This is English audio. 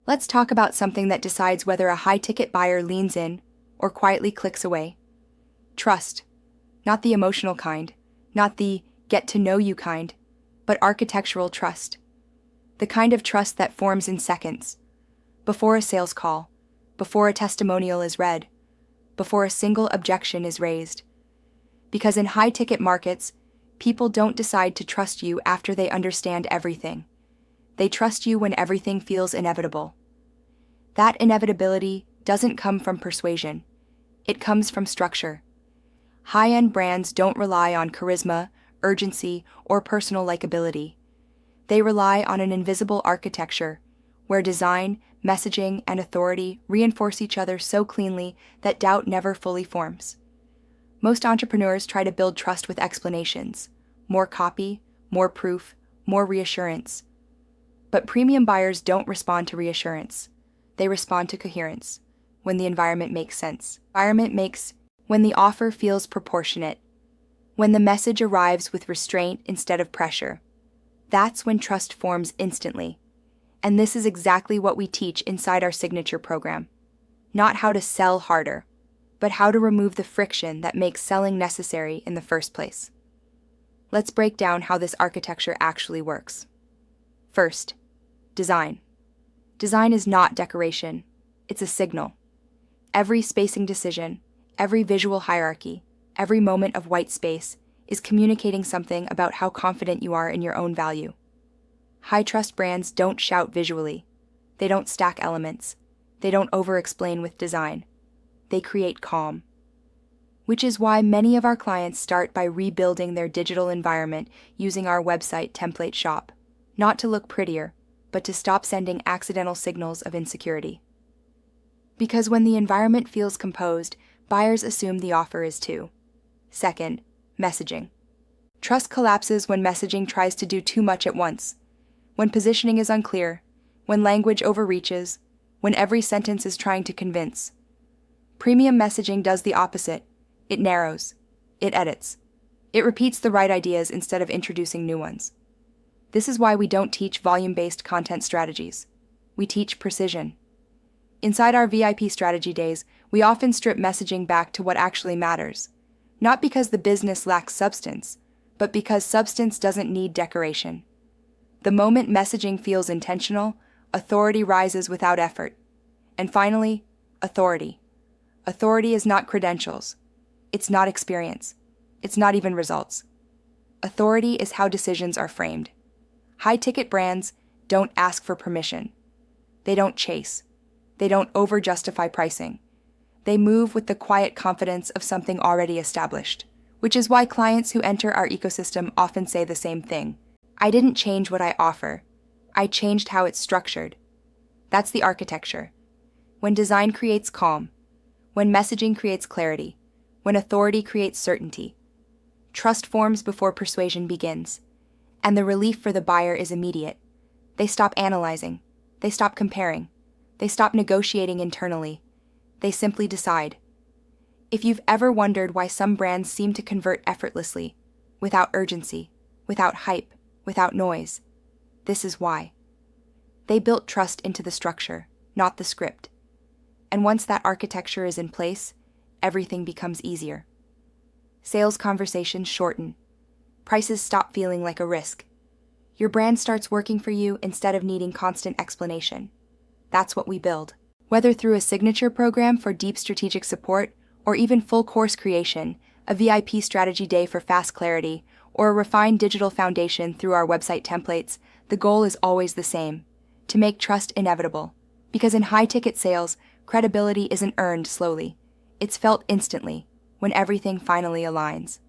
Let's talk about something that decides whether a high-ticket buyer leans in or quietly clicks away. Trust. Not the emotional kind, not the get-to-know-you kind, but architectural trust. The kind of trust that forms in seconds, before a sales call, before a testimonial is read, before a single objection is raised. Because in high-ticket markets, people don't decide to trust you after they understand everything. They trust you when everything feels inevitable. That inevitability doesn't come from persuasion. It comes from structure. High-end brands don't rely on charisma, urgency, or personal likability. They rely on an invisible architecture, where design, messaging, and authority reinforce each other so cleanly that doubt never fully forms. Most entrepreneurs try to build trust with explanations, more copy, more proof, more reassurance. But premium buyers don't respond to reassurance. They respond to coherence, when the environment makes sense. When the offer feels proportionate, when the message arrives with restraint instead of pressure. That's when trust forms instantly. And this is exactly what we teach inside our signature program. Not how to sell harder, but how to remove the friction that makes selling necessary in the first place. Let's break down how this architecture actually works. First, design. Design is not decoration, it's a signal. Every spacing decision, every visual hierarchy, every moment of white space is communicating something about how confident you are in your own value. High-trust brands don't shout visually. They don't stack elements. They don't over-explain with design. They create calm. Which is why many of our clients start by rebuilding their digital environment using our website template shop, not to look prettier, but to stop sending accidental signals of insecurity. Because when the environment feels composed, buyers assume the offer is too. Second, messaging. Trust collapses when messaging tries to do too much at once, when positioning is unclear, when language overreaches, when every sentence is trying to convince. Premium messaging does the opposite. It narrows. It edits. It repeats the right ideas instead of introducing new ones. This is why we don't teach volume-based content strategies. We teach precision. Inside our VIP strategy days, we often strip messaging back to what actually matters. Not because the business lacks substance, but because substance doesn't need decoration. The moment messaging feels intentional, authority rises without effort. And finally, authority. Authority is not credentials. It's not experience. It's not even results. Authority is how decisions are framed. High-ticket brands don't ask for permission. They don't chase. They don't over-justify pricing. They move with the quiet confidence of something already established, which is why clients who enter our ecosystem often say the same thing. I didn't change what I offer. I changed how it's structured. That's the architecture. When design creates calm, when messaging creates clarity, when authority creates certainty, trust forms before persuasion begins. And the relief for the buyer is immediate. They stop analyzing. They stop comparing. They stop negotiating internally. They simply decide. If you've ever wondered why some brands seem to convert effortlessly, without urgency, without hype, without noise, this is why. They built trust into the structure, not the script. And once that architecture is in place, everything becomes easier. Sales conversations shorten. Prices stop feeling like a risk. Your brand starts working for you instead of needing constant explanation. That's what we build. Whether through a signature program for deep strategic support, or even full course creation, a VIP strategy day for fast clarity, or a refined digital foundation through our website templates, the goal is always the same: to make trust inevitable. Because in high-ticket sales, credibility isn't earned slowly. It's felt instantly, when everything finally aligns.